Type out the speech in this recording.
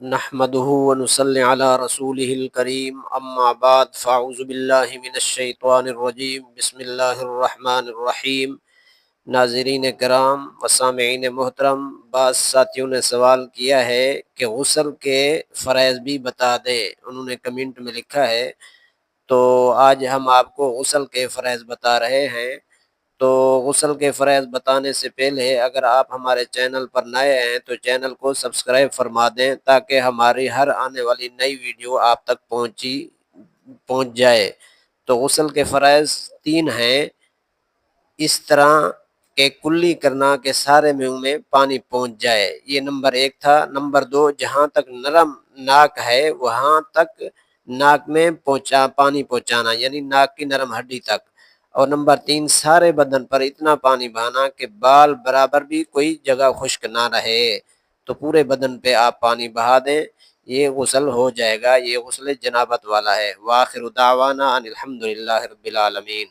نحمده ونصلي على رسوله الكريم اما بعد فاعوذ باللہ من الشیطان الرجیم بسم اللہ الرحمن الرحیم۔ ناظرین کرام و سامعین محترم، بعض ساتھیوں نے سوال کیا ہے کہ غسل کے فرائض بھی بتا دیں، انہوں نے کمنٹ میں لکھا ہے، تو آج ہم آپ کو غسل کے فرائض بتا رہے ہیں۔ تو غسل کے فرائض بتانے سے پہلے اگر آپ ہمارے چینل پر نئے ہیں تو چینل کو سبسکرائب فرما دیں تاکہ ہماری ہر آنے والی نئی ویڈیو آپ تک پہنچ جائے۔ تو غسل کے فرائض 3 ہیں، اس طرح کہ کلی کرنا کہ سارے منہ میں پانی پہنچ جائے، یہ نمبر 1 تھا۔ نمبر 2، جہاں تک نرم ناک ہے وہاں تک ناک میں پانی پہنچانا، یعنی ناک کی نرم ہڈی تک۔ اور نمبر 3، سارے بدن پر اتنا پانی بہانا کہ بال برابر بھی کوئی جگہ خشک نہ رہے، تو پورے بدن پہ آپ پانی بہا دیں، یہ غسل ہو جائے گا۔ یہ غسل جنابت والا ہے۔ وآخر دعوانا ان الحمدللہ رب العالمین۔